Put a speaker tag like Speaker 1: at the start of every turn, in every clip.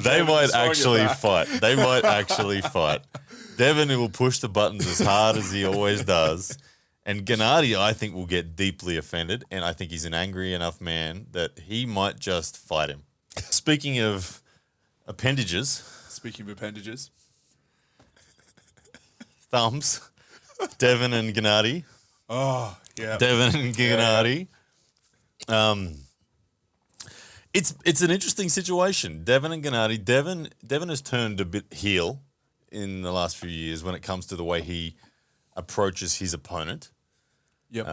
Speaker 1: They might actually fight. They might actually fight. Devon will push the buttons as hard as he always does. And Genadi, I think, will get deeply offended. And I think he's an angry enough man that he might just fight him. Speaking of appendages. Thumbs. Devon and Genadi.
Speaker 2: Oh, yeah.
Speaker 1: Devon and Genadi. It's an interesting situation. Devon and Genadi. Devon has turned a bit heel in the last few years when it comes to the way he approaches his opponent.
Speaker 2: Yep.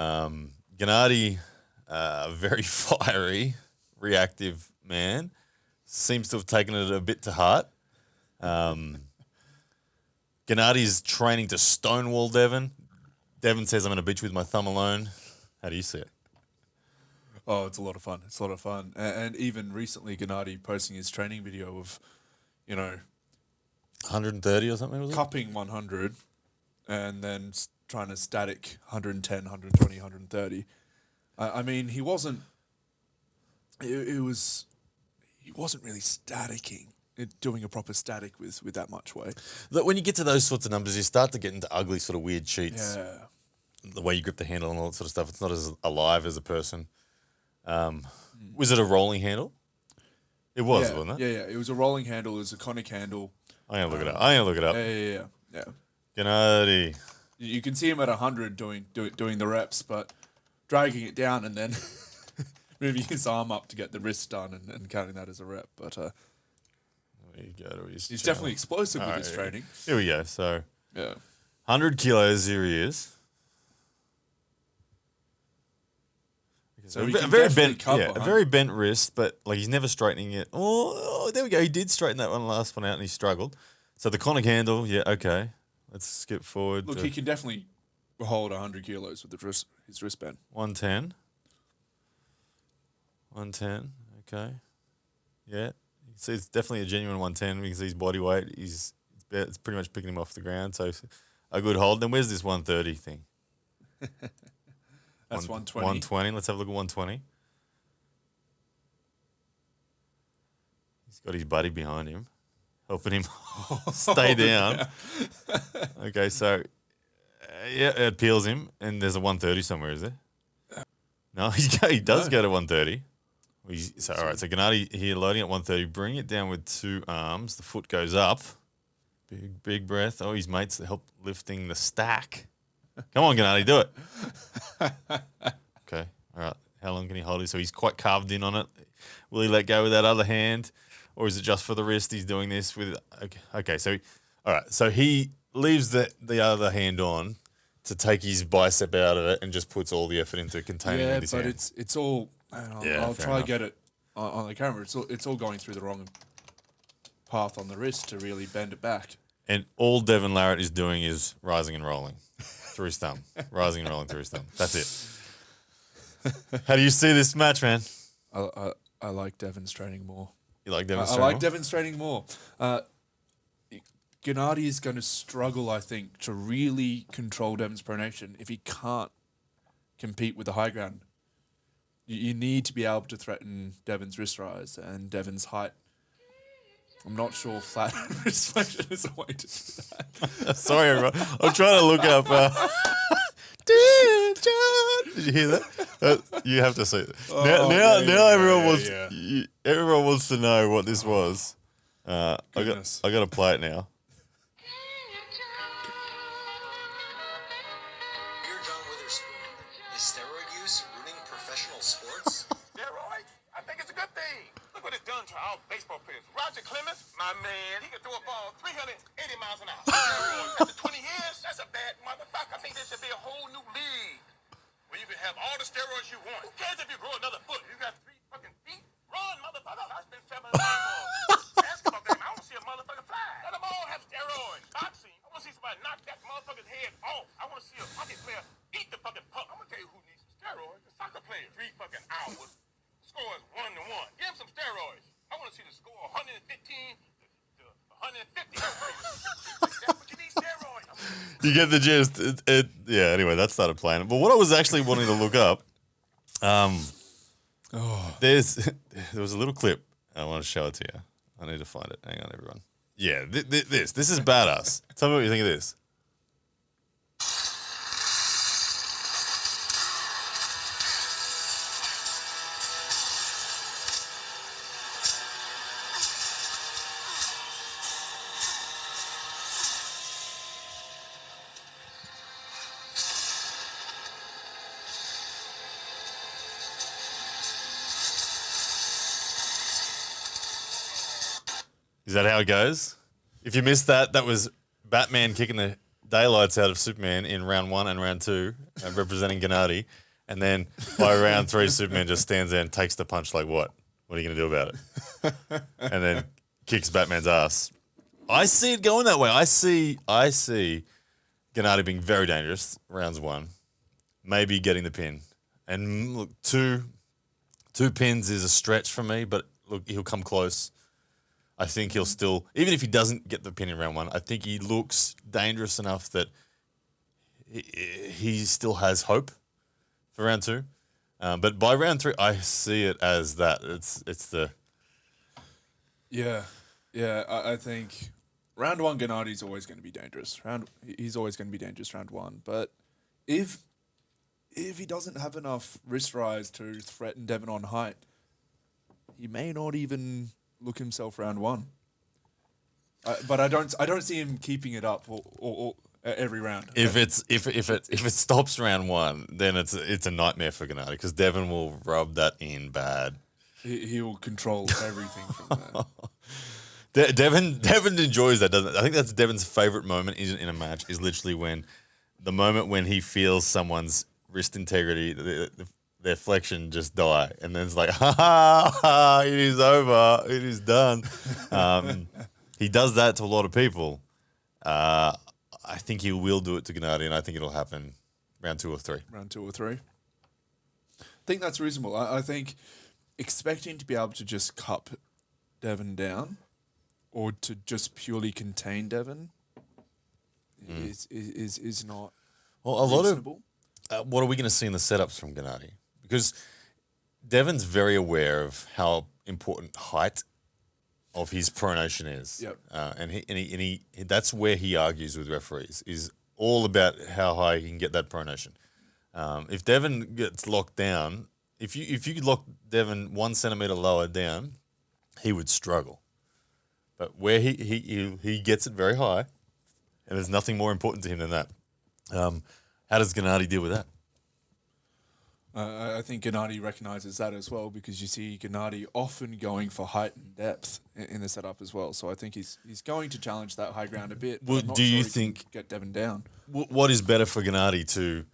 Speaker 1: Genadi, very fiery, reactive man, seems to have taken it a bit to heart. Genadi's training to stonewall Devon. Devon says, I'm going to beat you with my thumb alone. How do you see it?
Speaker 2: Oh, it's a lot of fun. And even recently, Genadi posting his training video of,
Speaker 1: 130 or something, was it?
Speaker 2: Cupping 100 and then trying to static 110, 120, 130. I mean, he wasn't really staticking, doing a proper static with that much weight.
Speaker 1: Look, when you get to those sorts of numbers, you start to get into ugly sort of weird cheats.
Speaker 2: Yeah.
Speaker 1: The way you grip the handle and all that sort of stuff. It's not as alive as a person. Was it a rolling handle? It was, wasn't it?
Speaker 2: Yeah. It was a rolling handle. It was a conic handle.
Speaker 1: I'm going to look it up.
Speaker 2: Yeah.
Speaker 1: Genadi.
Speaker 2: You can see him at 100 doing the reps, but dragging it down and then moving his arm up to get the wrist done and counting that as a rep. But he's definitely explosive with his training.
Speaker 1: Here we go. So,
Speaker 2: yeah,
Speaker 1: 100 kilos, here he is.
Speaker 2: So
Speaker 1: a very bent, a very bent wrist, but like he's never straightening it. Oh, there we go. He did straighten that last one out, and he struggled. So the conic handle, okay. Let's skip forward.
Speaker 2: Look, he can definitely hold 100 kilos with his wristband.
Speaker 1: 110. Okay. Yeah. So it's definitely a genuine 110 because his body weight it's pretty much picking him off the ground. So a good hold. Then where's this 130 thing?
Speaker 2: That's 120.
Speaker 1: 120. Let's have a look at 120. He's got his buddy behind him, helping him stay down. Okay, so it peels him, and there's a 130 somewhere, is there? No, he does go to 130. All right, so Genadi here loading at 130. Bring it down with two arms. The foot goes up. Big breath. Oh, his mates help lifting the stack. Come on, Genadi, do it. Okay, all right. How long can he hold it? So he's quite carved in on it. Will he let go with that other hand, or is it just for the wrist? He's doing this with. Okay. So, all right. So he leaves the other hand on to take his bicep out of it and just puts all the effort into containing it with his hand.
Speaker 2: Yeah, but it's all. I'll try to get it on the camera. It's all going through the wrong path on the wrist to really bend it back.
Speaker 1: And all Devon Larratt is doing is rising and rolling through his thumb. Rising and rolling through his thumb. That's it. How do you see this match, man?
Speaker 2: I like Devon's training more.
Speaker 1: You like Devon's training more?
Speaker 2: I like Devon's training more. Genadi is going to struggle, I think, to really control Devon's pronation if he can't compete with the high ground. You need to be able to threaten Devon's wrist rise and Devon's height. I'm not sure flat wrist flexion is a way to do that.
Speaker 1: Sorry, everyone. I'm trying to look up. Did you hear that? You have to see it. Now everyone wants to know what this was. I got to play it now.
Speaker 3: Is steroid use ruining professional sports?
Speaker 4: Steroids? I think it's a good thing. Look what it's done to our baseball players. Roger Clemens, my man, he can throw a ball 380 miles an hour. After 20 years, that's a bad motherfucker. I think there should be a whole new league where you can have all the steroids you want. Who cares if you grow another foot? You got 3 fucking feet? Run, motherfucker. I spent 7 hours for a basketball game. I want to see a motherfucker fly. Let them all have steroids. Boxing. I want to see somebody knock that motherfucker's head off. I want to see a hockey player eat the fucking puck. I'm going to tell you who needs some steroids. The soccer player. 3 fucking hours. Score is 1-1. Give him some steroids. I want to see the score 115 to 150. That's what you need, steroids.
Speaker 1: You get the gist. Anyway, that started playing. But what I was actually wanting to look up, there was a little clip. I want to show it to you. I need to find it. Hang on, everyone. Yeah, this is badass. Tell me what you think of this. Is that how it goes? If you missed that, that was Batman kicking the daylights out of Superman in round 1 and round 2, representing Genadi. And then by round 3, Superman just stands there and takes the punch like, what? What are you going to do about it? And then kicks Batman's ass. I see it going that way. I see Genadi being very dangerous, rounds 1. Maybe getting the pin. And look, two pins is a stretch for me, but look, he'll come close. I think he'll still, even if he doesn't get the pin in round 1, I think he looks dangerous enough that he still has hope for round 2. But by round 3, I see it as that. It's the...
Speaker 2: Yeah. I think round 1, Gennadi's always going to be dangerous. He's always going to be dangerous round 1. But if he doesn't have enough wrist rise to threaten Devon on height, he may not even look himself round 1. But I don't see him keeping it up or every round.
Speaker 1: If it stops round 1, then it's a nightmare for Genadi because Devon will rub that in bad.
Speaker 2: He will control everything from there.
Speaker 1: Devon enjoys that, doesn't it? I think that's Devon's favourite moment in a match is literally when the moment when he feels someone's wrist integrity, their flexion just die, and then it's like, ha, it is over, it is done. He does that to a lot of people. I think he will do it to Genadi, and I think it'll happen round 2 or 3.
Speaker 2: Round 2 or 3. I think that's reasonable. I think expecting to be able to just cup Devon down or to just purely contain Devon is not
Speaker 1: well, a lot
Speaker 2: reasonable.
Speaker 1: What are we going to see in the setups from Genadi? Because Devon's very aware of how important height of his pronation is.
Speaker 2: Yep.
Speaker 1: And he that's where he argues with referees, is all about how high he can get that pronation. If Devon gets locked down, if you could lock Devon 1 centimetre lower down, he would struggle. But where he gets it very high, and there's nothing more important to him than that. How does Genadi deal with that?
Speaker 2: I think Genadi recognises that as well because you see Genadi often going for height and depth in the setup as well. So I think he's going to challenge that high ground a bit.
Speaker 1: Well, do you think
Speaker 2: get Devon down?
Speaker 1: What is better for Genadi to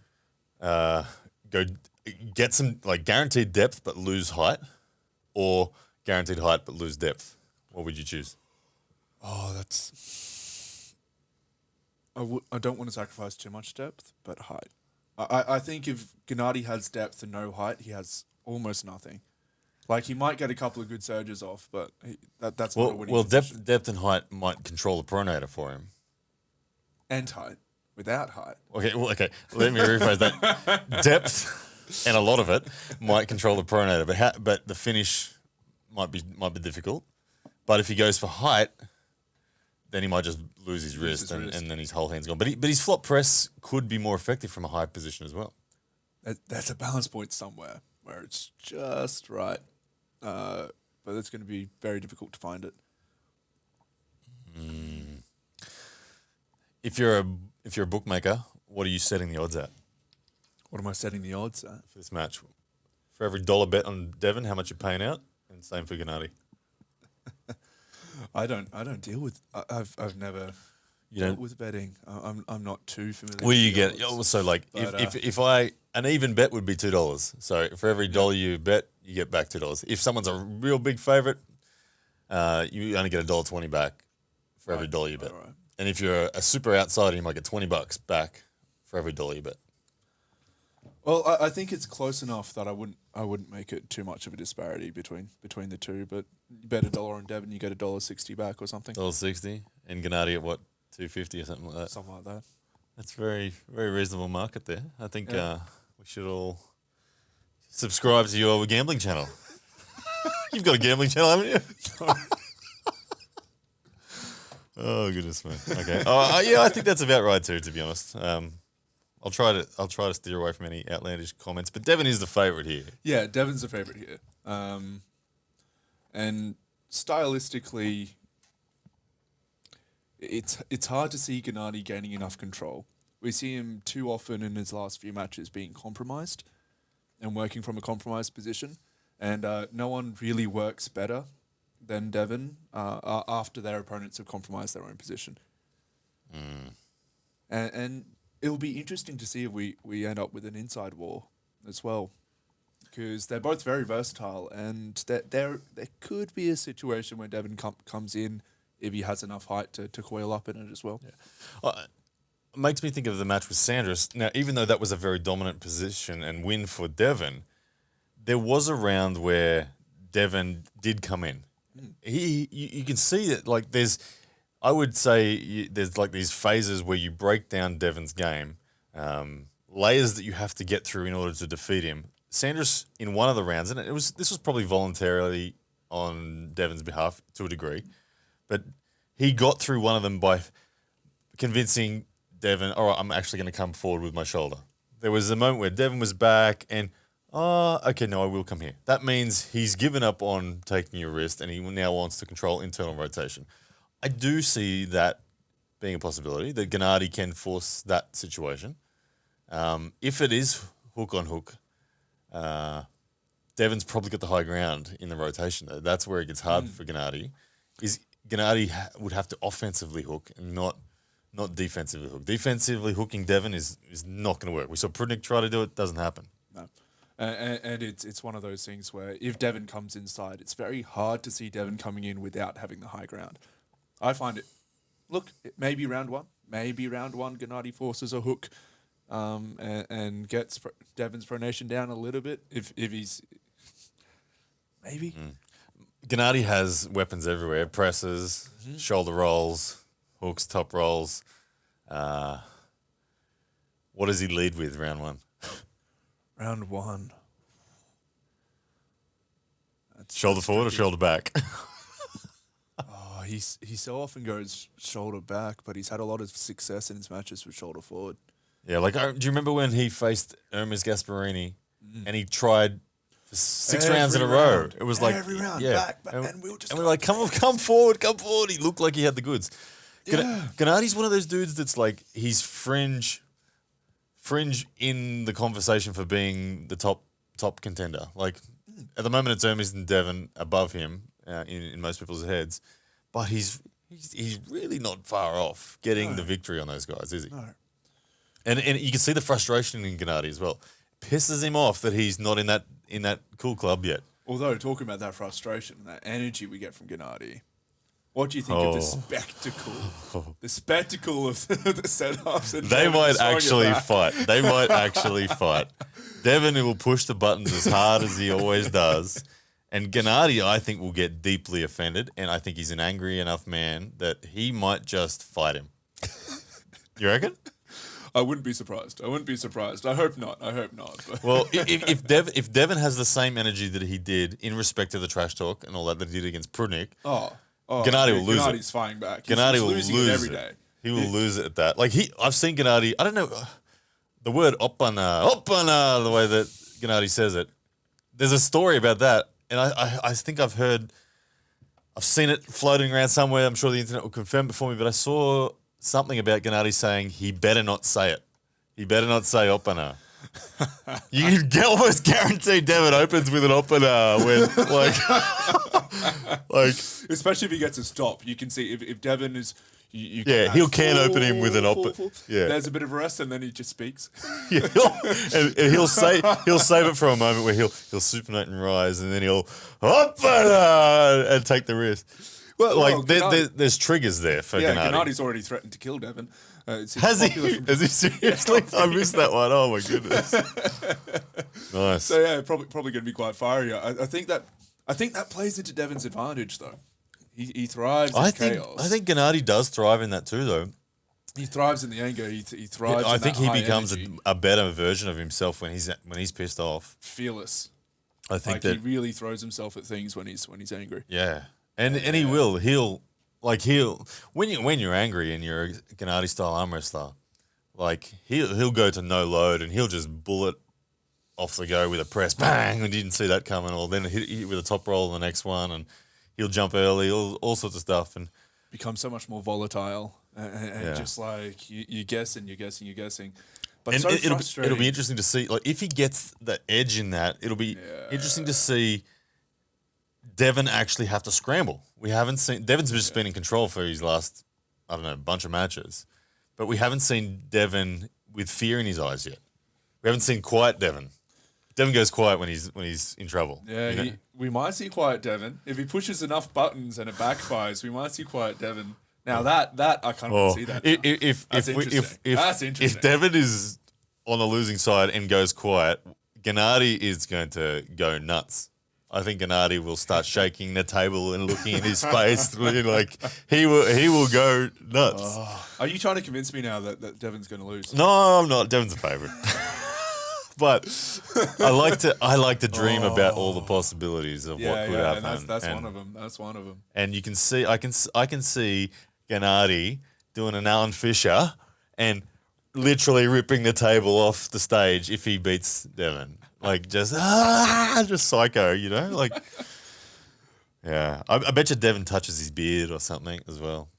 Speaker 1: go get some like guaranteed depth but lose height, or guaranteed height but lose depth? What would you choose?
Speaker 2: Oh, I don't want to sacrifice too much depth, but height. I think if Genadi has depth and no height, he has almost nothing. Like, he might get a couple of good surges off, but that's not a winning position.
Speaker 1: Depth and height might control the pronator for him.
Speaker 2: And height. Without height.
Speaker 1: Okay. Let me rephrase that. Depth and a lot of it might control the pronator, but the finish might be difficult. But if he goes for height, then he might just lose his wrist, and then his whole hand's gone. But his flop press could be more effective from a high position as well.
Speaker 2: That's a balance point somewhere where it's just right. But it's going to be very difficult to find it.
Speaker 1: If you're a bookmaker, what are you setting the odds at?
Speaker 2: What am I setting the odds at?
Speaker 1: For this match? For every $1 bet on Devon, how much you're paying out? And same for Genadi.
Speaker 2: I don't deal with. I've never dealt with betting. I'm not too familiar.
Speaker 1: Well, you get so like if an even bet would be $2. So for every $1 you bet, you get back $2. If someone's a real big favorite, you only get $1.20 back for every $1 you bet. Right. And if you're a super outsider, you might get $20 back for every $1 you bet.
Speaker 2: Well, I think it's close enough that I wouldn't make it too much of a disparity between the two. But you bet $1 on Devon, you get $1.60 back or something.
Speaker 1: $1.60, and Genadi at what, $2.50 or something like that.
Speaker 2: Something like that.
Speaker 1: That's very, very reasonable market there. I think we should all subscribe to your gambling channel. You've got a gambling channel, haven't you? Oh goodness me. Okay. Yeah, I think that's about right too. To be honest, I'll try to steer away from any outlandish comments. But Devon is the favourite here.
Speaker 2: Yeah, Devon's the favourite here. And stylistically, it's hard to see Genadi gaining enough control. We see him too often in his last few matches being compromised and working from a compromised position. And no one really works better than Devon after their opponents have compromised their own position. And it'll be interesting to see if we end up with an inside war as well, because they're both very versatile, and there could be a situation where Devon comes in if he has enough height to coil up in it as well.
Speaker 1: Yeah. It makes me think of the match with Sanders. Now, even though that was a very dominant position and win for Devon, there was a round where Devon did come in. You can see that, like, I would say there's like these phases where you break down Devon's game, layers that you have to get through in order to defeat him. Sanders, in one of the rounds, and this was probably voluntarily on Devon's behalf to a degree, but he got through one of them by convincing Devon, all right, I'm actually going to come forward with my shoulder. There was a moment where Devon was back and, okay, no, I will come here. That means he's given up on taking your wrist and he now wants to control internal rotation. I do see that being a possibility, that Genadi can force that situation. If it is hook on hook, Devon's probably got the high ground in the rotation, though. That's where it gets hard for Genadi. Genadi would have to offensively hook and not defensively hook. Defensively hooking Devon is not going to work. We saw Prudnik try to do it. Doesn't happen.
Speaker 2: No. And it's one of those things where if Devon comes inside, it's very hard to see Devon coming in without having the high ground. I find it, maybe round one, Genadi forces a hook and gets Devon's pronation down a little bit if he's, maybe.
Speaker 1: Genadi has weapons everywhere, presses, shoulder rolls, hooks, top rolls. What does he lead with round one?
Speaker 2: Round one.
Speaker 1: Shoulder forward or shoulder back?
Speaker 2: He so often goes shoulder back, but he's had a lot of success in his matches with shoulder forward.
Speaker 1: Yeah, like, do you remember when he faced Hermes Gasparini and he tried for 6 rounds in a row? It was like
Speaker 2: every round,
Speaker 1: yeah.
Speaker 2: back, and we'll just.
Speaker 1: And we're like, come forward. He looked like he had the goods.
Speaker 2: Yeah.
Speaker 1: Genadi's one of those dudes that's like, he's fringe in the conversation for being the top contender. Like, at the moment, it's Hermes and Devon above him in most people's heads, but he's really not far off getting the victory on those guys, is he?
Speaker 2: No.
Speaker 1: And you can see the frustration in Genadi as well. Pisses him off that he's not in that cool club yet.
Speaker 2: Although, talking about that frustration and that energy we get from Genadi, what do you think of the spectacle? The spectacle of the setups. And
Speaker 1: They
Speaker 2: Devon
Speaker 1: might
Speaker 2: throwing it
Speaker 1: actually
Speaker 2: back.
Speaker 1: fight. They might actually fight. Devon will push the buttons as hard as he always does. And Genadi, I think, will get deeply offended. And I think he's an angry enough man that he might just fight him. You reckon?
Speaker 2: I wouldn't be surprised. I hope not. But
Speaker 1: Well, if Devon has the same energy that he did in respect to the trash talk and all that he did against Prudnik, Genadi will lose it.
Speaker 2: Genadi's fighting back.
Speaker 1: Genadi
Speaker 2: He's
Speaker 1: will
Speaker 2: losing
Speaker 1: lose
Speaker 2: it every day.
Speaker 1: He will lose it at that. Like, I've seen Genadi. I don't know the word opana, the way that Genadi says it. There's a story about that, and I think I've seen it floating around somewhere. I'm sure the internet will confirm it for me, but I saw something about Genadi saying he better not say it. He better not say opana. You can almost guarantee Devon opens with an opana when like
Speaker 2: Especially if he gets a stop. You can see if Devon is...
Speaker 1: he'll can open him with an opana. Yeah.
Speaker 2: There's a bit of a rest and then he just speaks.
Speaker 1: Yeah, and he'll save it for a moment where he'll supinate and rise, and then he'll opana and take the risk. Well, there's triggers there for Genadi.
Speaker 2: Genadi's already threatened to kill Devon.
Speaker 1: Has he? Has he seriously? I missed that one. Oh my goodness. Nice.
Speaker 2: So yeah, probably going to be quite fiery. I think that plays into Devon's advantage though. He thrives in chaos.
Speaker 1: I think Genadi does thrive in that too, though.
Speaker 2: He thrives in the anger. He thrives.
Speaker 1: I
Speaker 2: in
Speaker 1: think
Speaker 2: that
Speaker 1: he
Speaker 2: high
Speaker 1: becomes
Speaker 2: energy.
Speaker 1: a better version of himself when he's pissed off.
Speaker 2: Fearless.
Speaker 1: I think
Speaker 2: he really throws himself at things when he's angry.
Speaker 1: Yeah. And he will. He'll, Like when you're angry and you're a Genadi style arm wrestler, like he'll go to no load and he'll just bullet off the go with a press, bang, and you didn't see that coming, or then hit with a top roll on the next one, and he'll jump early, all sorts of stuff, and
Speaker 2: become so much more volatile and just like you're guessing. But
Speaker 1: and
Speaker 2: so
Speaker 1: it'll
Speaker 2: frustrating.
Speaker 1: be interesting to see, like if he gets the edge in that, it'll be interesting to see Devon actually have to scramble. We haven't seen Devon's just been in control for his last, I don't know, bunch of matches, but we haven't seen Devon with fear in his eyes yet. We haven't seen quiet Devon. Devon goes quiet when he's in trouble.
Speaker 2: Yeah,
Speaker 1: you know?
Speaker 2: we might see quiet Devon. If he pushes enough buttons and it backfires, we might see quiet Devon. Now that I can't even see that.
Speaker 1: That's
Speaker 2: interesting.
Speaker 1: If Devon is on the losing side and goes quiet, Genadi is going to go nuts. I think Genadi will start shaking the table and looking in his face, like he will go nuts.
Speaker 2: Are you trying to convince me now that Devon's going to lose?
Speaker 1: No, I'm not. Devon's a favourite. But I like to dream about all the possibilities of what could happen.
Speaker 2: And that's one of them. That's one of them.
Speaker 1: And you can see, I can see Genadi doing an Alan Fisher and literally ripping the table off the stage if he beats Devon. Like just psycho, like. Yeah, I bet you Devon touches his beard or something as well.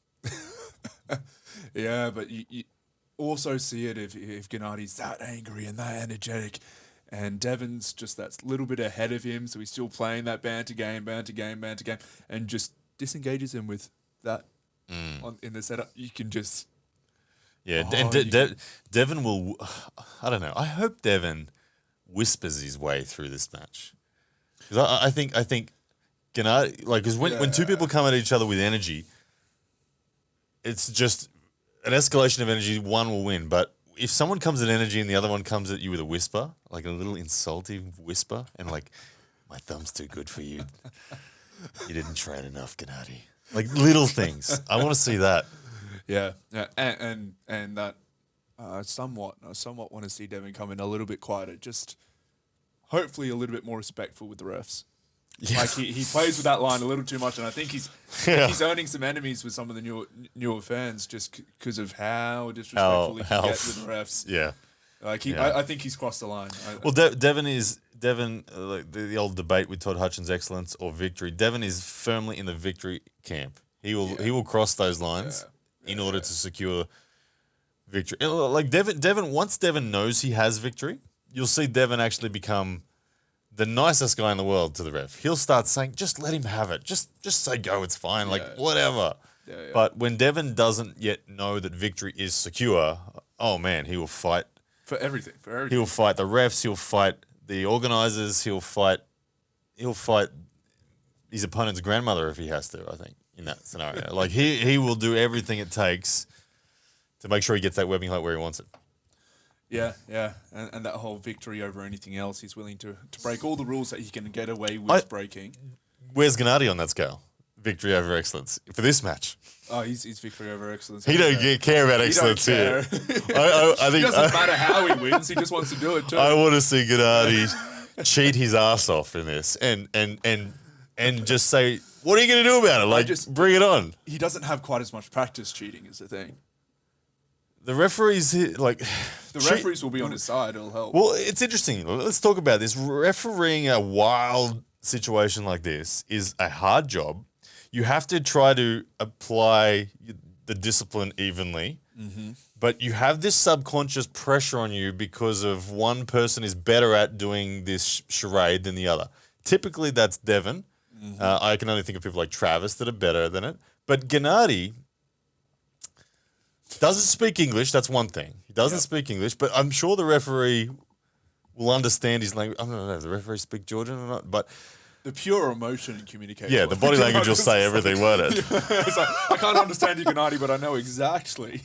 Speaker 2: Yeah, but you also see it if Genadi's that angry and that energetic, and Devon's just that little bit ahead of him, so he's still playing that banter game, and just disengages him with that in the setup. You can just
Speaker 1: Devon will. I don't know. I hope Devon whispers his way through this match, because I think Genadi, like, because when two people come at each other with energy, it's just an escalation of energy. One will win, but if someone comes at energy and the other one comes at you with a whisper, like a little insulting whisper, and like, my thumb's too good for you. You didn't train enough, Genadi. Like little things. I want to see that.
Speaker 2: Yeah, and that I somewhat want to see Devon come in a little bit quieter, just hopefully a little bit more respectful with the refs. Yeah. Like he plays with that line a little too much, and I think he's earning some enemies with some of the newer fans just because of how disrespectful he can get with the refs.
Speaker 1: Yeah,
Speaker 2: like I think he's crossed the line.
Speaker 1: Well, Devon like the old debate with Todd Hutchins, excellence or victory. Devon is firmly in the victory camp. He will cross those lines in order to secure victory. Like Devon, once Devon knows he has victory, you'll see Devon actually become the nicest guy in the world to the ref. He'll start saying, just let him have it. Just say go, it's fine. Like, whatever. Yeah. But when Devon doesn't yet know that victory is secure, oh, man, he will fight.
Speaker 2: For everything.
Speaker 1: He will fight the refs. He'll fight the organisers. He'll fight his opponent's grandmother if he has to, I think, in that scenario. Like, he will do everything it takes to make sure he gets that webbing height where he wants it.
Speaker 2: Yeah, and that whole victory over anything else, he's willing to break all the rules that he can get away with breaking.
Speaker 1: Where's Genadi on that scale? Victory over excellence for this match.
Speaker 2: Oh, he's victory over excellence.
Speaker 1: He don't care about excellence here. I think
Speaker 2: it doesn't matter how he wins; he just wants to do it too.
Speaker 1: I want to see Genadi cheat his ass off in this, and just say, "What are you going to do about it? Like, just bring it on."
Speaker 2: He doesn't have quite as much practice cheating, is the thing.
Speaker 1: The referees,
Speaker 2: referees will be on his side. It'll help.
Speaker 1: Well, it's interesting. Let's talk about this. Refereeing a wild situation like this is a hard job. You have to try to apply the discipline evenly, but you have this subconscious pressure on you because of one person is better at doing this charade than the other. Typically, that's Devon. I can only think of people like Travis that are better than it. But Genadi doesn't speak English. That's one thing. He doesn't speak English, but I'm sure the referee will understand his language. I don't know if the referee speak Georgian or not, but
Speaker 2: the pure emotion and communication.
Speaker 1: Yeah, the body language will say everything, won't it?
Speaker 2: It's like, I can't understand you, Genadi, but I know exactly.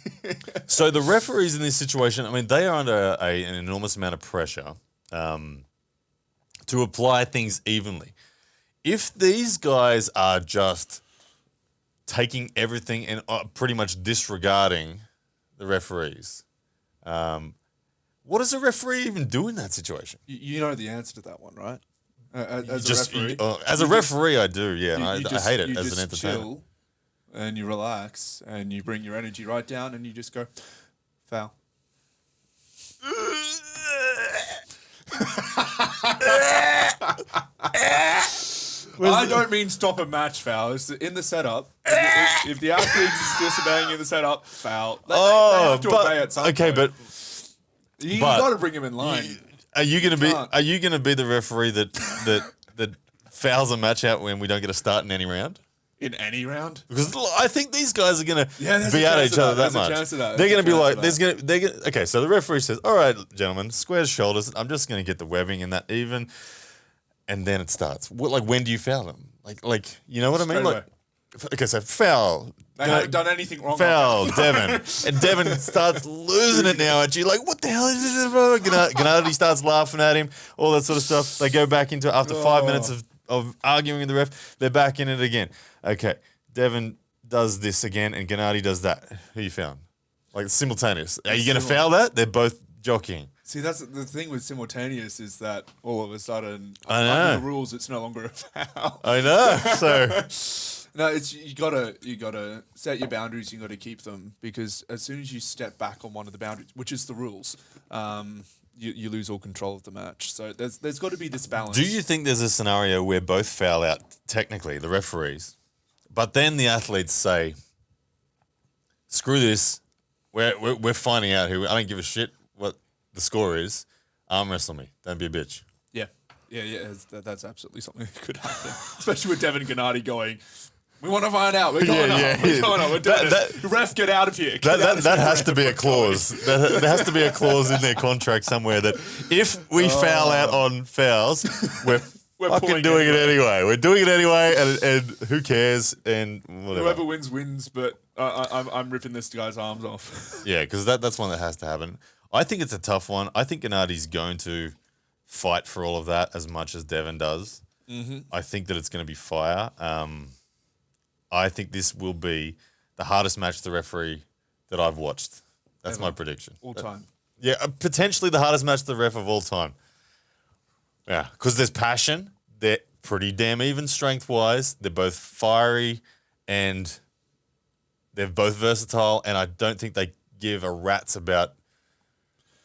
Speaker 1: So the referees in this situation, I mean, they are under an enormous amount of pressure to apply things evenly. If these guys are just taking everything and pretty much disregarding the referees, what does a referee even do in that situation?
Speaker 2: You know the answer to that one, right? As
Speaker 1: a referee, I do, yeah. I hate it as an entertainer.
Speaker 2: Chill, and you relax and you bring your energy right down and you just go, foul. I don't mean stop a match foul. It's in the setup. If the athlete's disobeying in the setup, foul. They have to obey at some point.
Speaker 1: but
Speaker 2: You got to bring him in line.
Speaker 1: Are you gonna be the referee that fouls a match out when we don't get a start in any round?
Speaker 2: In any round?
Speaker 1: Because I think these guys are gonna be at each other that much. They're gonna be like, okay. So the referee says, "All right, gentlemen, square shoulders. I'm just gonna get the webbing and that even." And then it starts. When do you foul them? Like you know what I mean?
Speaker 2: Straight away.
Speaker 1: Okay, so foul.
Speaker 2: They haven't done anything wrong.
Speaker 1: Foul, Devon. And Devon starts losing it now at you. Like, what the hell is this? Genadi starts laughing at him, all that sort of stuff. They go back into it after 5 minutes of arguing with the ref. They're back in it again. Okay, Devon does this again and Genadi does that. Who you found? Like, simultaneous. Are you going to foul that? They're both jockeying.
Speaker 2: See, that's the thing with simultaneous is that all of a sudden,
Speaker 1: I know.
Speaker 2: under the rules, it's no longer a foul.
Speaker 1: I know. So
Speaker 2: no, it's you gotta set your boundaries. You gotta keep them because as soon as you step back on one of the boundaries, which is the rules, you lose all control of the match. So there's got to be this balance.
Speaker 1: do you think there's a scenario where both foul out, technically, the referees, but then the athletes say, screw this, we're finding out who, I don't give a shit what the score is, arm wrestle me, don't be a bitch.
Speaker 2: Yeah, that's absolutely something that could happen. Especially with Devon Genadi going, we want to find out. We're going on. We're doing it. Ref, get out of here.
Speaker 1: That has to be a clause. There has to be a clause in their contract somewhere that if we foul out on fouls, we're fucking doing it anyway. We're doing it anyway, and who cares? And whatever.
Speaker 2: Whoever wins, but I'm ripping this guy's arms off.
Speaker 1: Yeah, because that's one that has to happen. I think it's a tough one. I think Genadi's going to fight for all of that as much as Devon does. Mm-hmm. I think that it's going to be fire. I think this will be the hardest match to the referee that I've watched. That's my prediction.
Speaker 2: All time.
Speaker 1: Yeah, potentially the hardest match to the ref of all time. Yeah, because there's passion. They're pretty damn even strength-wise. They're both fiery and they're both versatile, and I don't think they give a rat's about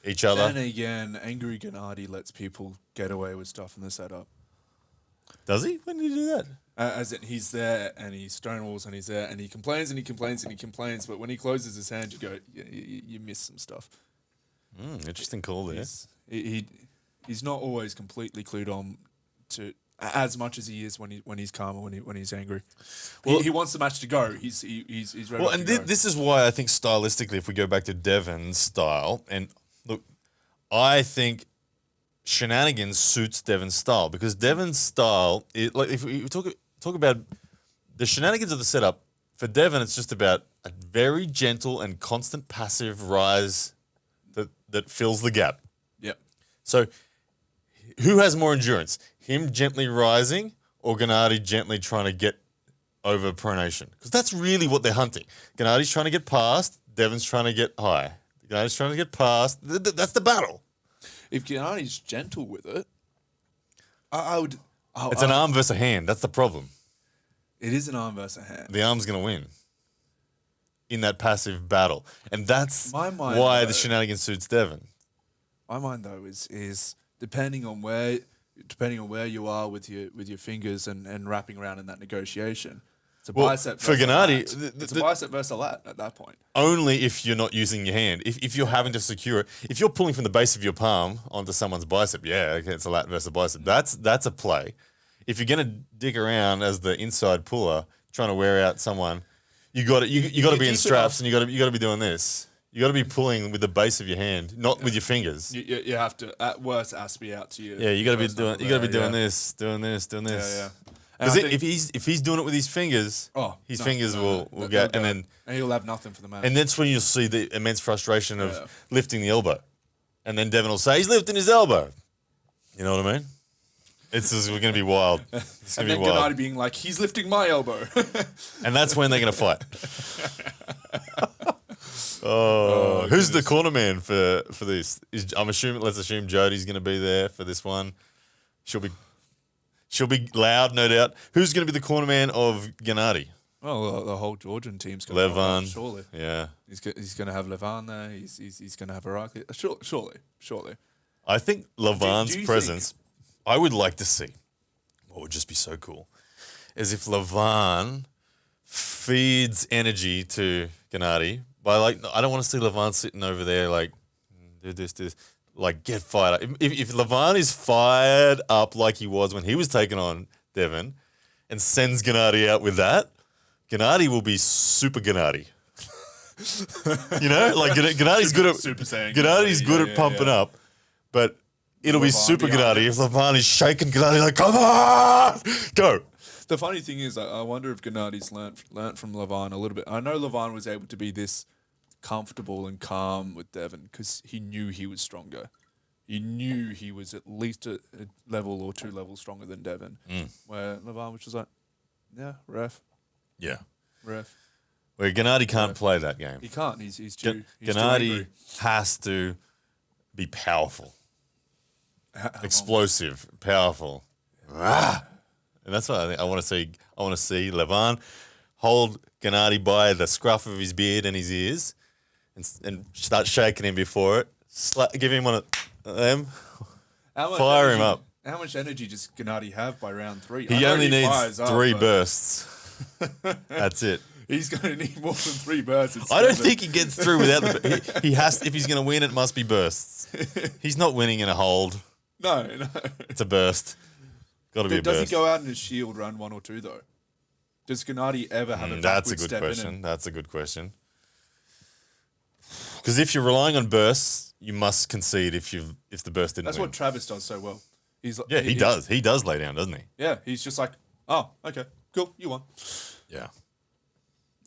Speaker 1: each other.
Speaker 2: And again, angry Genadi lets people get away with stuff in the setup.
Speaker 1: Does he? When did he do that?
Speaker 2: As in, he's there and he stonewalls and he's there and he complains and he complains and he complains, but when he closes his hand, you go, you miss some stuff.
Speaker 1: Interesting call there.
Speaker 2: He's not always completely clued on to as much as he is when he's calm or when he's angry. Well, he wants the match to go. He's ready.
Speaker 1: Well, and this is why I think stylistically, if we go back to Devon's style, and look, I think shenanigans suits Devon's style because Devon's style, like if we talk about the shenanigans of the setup for Devon, it's just about a very gentle and constant passive rise that fills the gap.
Speaker 2: Yep.
Speaker 1: So, who has more endurance? Him gently rising or Genadi gently trying to get over pronation? Because that's really what they're hunting. Genadi's trying to get past, Devon's trying to get high. Genadi's trying to get past. That's the battle.
Speaker 2: If Genadi's gentle with it, I would...
Speaker 1: It's an arm versus a hand. That's the problem.
Speaker 2: It is an arm versus a hand.
Speaker 1: The arm's going to win in that passive battle. And that's
Speaker 2: why
Speaker 1: the shenanigans suits Devon.
Speaker 2: My mind, though, is depending on where you are with your fingers and wrapping around in that negotiation. It's a bicep
Speaker 1: for
Speaker 2: versus
Speaker 1: Genadi,
Speaker 2: it's a bicep versus a lat at that point.
Speaker 1: Only if you're not using your hand. If you're having to secure it, if you're pulling from the base of your palm onto someone's bicep, okay, it's a lat versus a bicep. That's a play. If you're gonna dig around as the inside puller trying to wear out someone, you got to be in straps and you got to be doing this. You got to be pulling with the base of your hand, not with your fingers.
Speaker 2: You have to. At worst, it has to be out to you.
Speaker 1: Yeah, you got to be doing. You got to be doing this, doing this, doing this.
Speaker 2: Yeah.
Speaker 1: Because if he's doing it with his fingers, his fingers will get, and
Speaker 2: he'll have nothing for the match.
Speaker 1: And that's when you'll see the immense frustration of lifting the elbow, and then Devon will say he's lifting his elbow. You know what I mean? It's going to be wild. It's
Speaker 2: and
Speaker 1: then
Speaker 2: Genadi being like, he's lifting my elbow.
Speaker 1: And that's when they're going to fight. Who's the corner man for this? Let's assume Jodie's going to be there for this one. She'll be loud, no doubt. Who's going to be the corner man of Genadi?
Speaker 2: Well, the whole Georgian team's going to
Speaker 1: Levan.
Speaker 2: surely.
Speaker 1: Yeah.
Speaker 2: He's going to have Levan there. He's going to have Herakli. Surely.
Speaker 1: I think Levan's
Speaker 2: do you
Speaker 1: presence, I would like to see, what would just be so cool, is if Levan feeds energy to Genadi by, like, I don't want to see Levan sitting over there like, do this, like, get fired up. If Levan is fired up like he was when he was taking on Devon and sends Genadi out with that, Genadi will be super Genadi. You know, like Gennadi's good at
Speaker 2: Super Saiyan
Speaker 1: Gennadi's
Speaker 2: Gennadi,
Speaker 1: good
Speaker 2: yeah,
Speaker 1: at pumping
Speaker 2: yeah.
Speaker 1: up, but it'll be
Speaker 2: Levan
Speaker 1: super
Speaker 2: behind
Speaker 1: Gennadi
Speaker 2: it.
Speaker 1: if Levan is shaking Gennadi like, come on, go.
Speaker 2: The funny thing is, I wonder if Gennadi's learnt from Levan a little bit. I know Levan was able to be this comfortable and calm with Devon because he knew he was stronger. He knew he was at least a level or 2 levels stronger than Devon. Where Levan was just like, yeah, ref.
Speaker 1: Where Gennadi can't play that game.
Speaker 2: He can't. He's too. He's too
Speaker 1: Gennadi
Speaker 2: angry.
Speaker 1: has to be powerful,
Speaker 2: Ha-
Speaker 1: explosive, powerful. Ah. And that's what I think. I want to see. I want to see Levan hold Gennadi by the scruff of his beard and his ears, and start shaking him before it. Give him one of them.
Speaker 2: How much
Speaker 1: Fire him
Speaker 2: energy-
Speaker 1: up.
Speaker 2: How much energy does Genadi have by round 3?
Speaker 1: He only needs
Speaker 2: fires up,
Speaker 1: 3
Speaker 2: but
Speaker 1: bursts. That's it.
Speaker 2: He's going to need more than 3 bursts. It's
Speaker 1: I don't
Speaker 2: Devon.
Speaker 1: think he gets through without the. He has. If he's going to win, it must be bursts. He's not winning in a hold.
Speaker 2: No.
Speaker 1: It's a burst. Got to be a
Speaker 2: Does
Speaker 1: burst.
Speaker 2: he go out in his shield round 1 or 2 though? Does Genadi ever have a
Speaker 1: That's a
Speaker 2: backward
Speaker 1: good
Speaker 2: step
Speaker 1: question.
Speaker 2: in? And,
Speaker 1: That's a good question. Because if you're relying on bursts, you must concede if the burst didn't
Speaker 2: that's
Speaker 1: win.
Speaker 2: what Travis does so well. He's
Speaker 1: Yeah, he does. He does lay down, doesn't he?
Speaker 2: Yeah, he's just like, oh, okay, cool, you won.
Speaker 1: Yeah.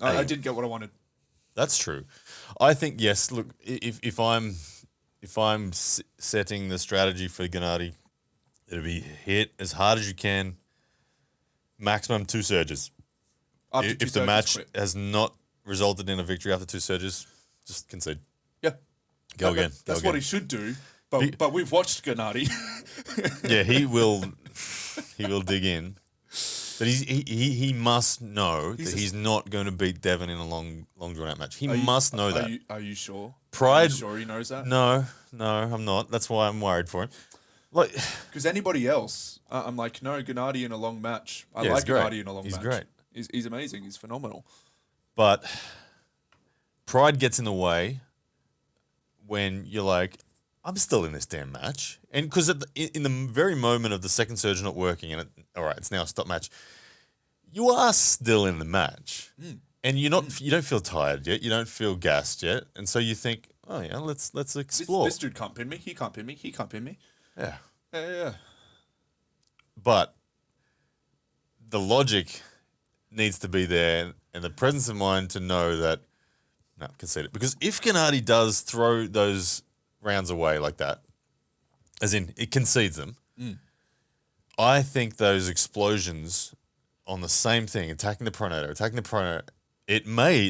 Speaker 2: I didn't get what I wanted.
Speaker 1: That's true. I think yes. Look, if I'm setting the strategy for Genadi, it'll be hit as hard as you can. Maximum 2 surges.
Speaker 2: After 2
Speaker 1: If the
Speaker 2: surges,
Speaker 1: match
Speaker 2: quit.
Speaker 1: has not resulted in a victory after 2 surges, just concede.
Speaker 2: Yeah,
Speaker 1: Go again.
Speaker 2: That's
Speaker 1: Go
Speaker 2: what he
Speaker 1: again.
Speaker 2: should do. But we've watched Genadi.
Speaker 1: Yeah, he will. He will dig in. But he must know that he's not going to beat Devon in a long drawn out match. He must know that.
Speaker 2: Are you sure?
Speaker 1: Pride.
Speaker 2: Are you sure he knows that?
Speaker 1: No, I'm not. That's why I'm worried for him. Like,
Speaker 2: Because anybody else, I'm like, no, Genadi in a long match. I
Speaker 1: Yeah,
Speaker 2: like
Speaker 1: he's great.
Speaker 2: Genadi in a long
Speaker 1: He's
Speaker 2: match.
Speaker 1: great.
Speaker 2: He's amazing. He's phenomenal.
Speaker 1: but pride gets in the way when you're like, I'm still in this damn match, and because in the very moment of the second surge not working, and all right, it's now a stop match. You are still in the match, and you don't feel tired yet. You don't feel gassed yet, and so you think, oh yeah, let's explore.
Speaker 2: This dude can't pin me. He can't pin me. He can't pin me.
Speaker 1: Yeah,
Speaker 2: Yeah.
Speaker 1: but the logic needs to be there, and the presence of mind to know that no, concede it. Because if Genadi does throw those rounds away like that, as in it concedes them, I think those explosions on the same thing, attacking the pronator,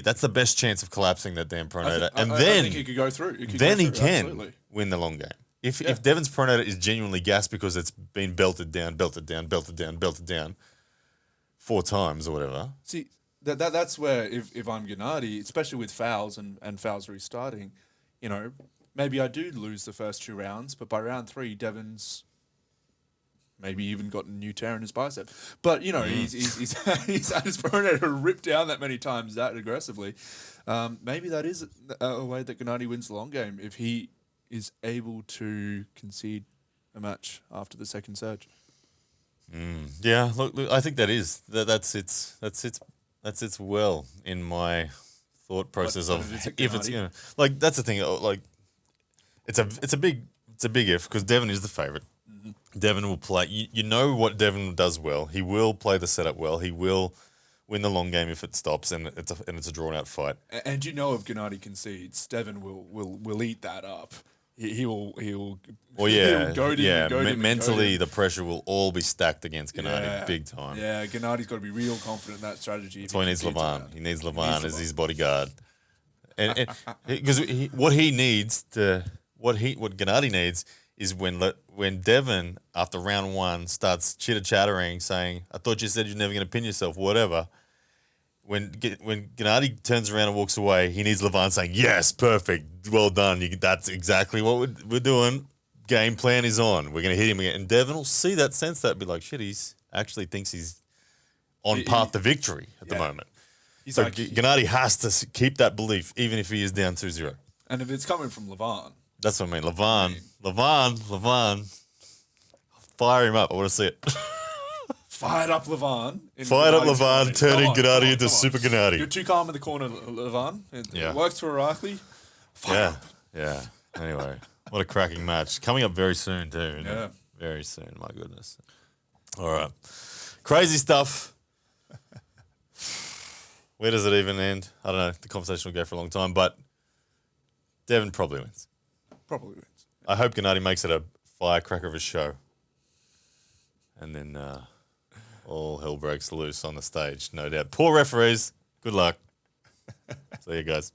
Speaker 1: that's the best chance of collapsing that damn pronator.
Speaker 2: I think he could go through.
Speaker 1: Then he can
Speaker 2: Absolutely.
Speaker 1: win the long game. If Devon's pronator is genuinely gassed because it's been belted down 4 times or whatever.
Speaker 2: See, that's where if I'm Genadi, especially with fouls and fouls restarting, maybe I do lose the first 2 rounds, but by round 3, Devon's maybe even got a new tear in his bicep. But he's had his pronator ripped down that many times that aggressively. Maybe that is a way that Genadi wins the long game if he is able to concede a match after the second surge.
Speaker 1: Yeah, look, I think that's it's well in my thought process
Speaker 2: But
Speaker 1: of
Speaker 2: if it's
Speaker 1: if it's
Speaker 2: Genadi?
Speaker 1: like that's the thing, like it's a big if because Devon is the favorite. Devon will play. You know what Devon does well. He will play the setup well. He will win the long game if it stops and it's a drawn out fight.
Speaker 2: And if Genadi concedes, Devon will eat that up. He will.
Speaker 1: Well, yeah,
Speaker 2: he'll goad him
Speaker 1: yeah.
Speaker 2: and goad him and
Speaker 1: Mentally,
Speaker 2: goad
Speaker 1: the pressure will all be stacked against
Speaker 2: him.
Speaker 1: Genadi big time.
Speaker 2: Yeah, Genadi's got to be real confident in that strategy.
Speaker 1: That's why he needs
Speaker 2: Levan.
Speaker 1: Levan. He needs Levan as his bodyguard, and because what Genadi needs is when Devon after round 1 starts chitter chattering saying, "I thought you said you're never going to pin yourself," whatever. when Genadi turns around and walks away, he needs Levant saying, "Yes, perfect, well done. That's exactly what we're doing. Game plan is on. We're going to hit him again." And Devon will see that, sense that, be like, shit, he's actually thinks he's on path to victory at the moment. So like, Genadi has to keep that belief, even if he is down 2-0.
Speaker 2: And if it's coming from Levant.
Speaker 1: That's what I mean. Levant. Fire him up. I want to see it.
Speaker 2: Fired up Levant.
Speaker 1: Turning Genadi into Super Genadi.
Speaker 2: You're too calm in the corner, Levant. It works for Irakli.
Speaker 1: Yeah. Anyway, what a cracking match. Coming up very soon, too.
Speaker 2: Yeah.
Speaker 1: Very soon, my goodness. All right. Crazy stuff. Where does it even end? I don't know. The conversation will go for a long time, but Devon probably wins. I hope Genadi makes it a firecracker of a show. And then all hell breaks loose on the stage, no doubt. Poor referees. Good luck. See you guys.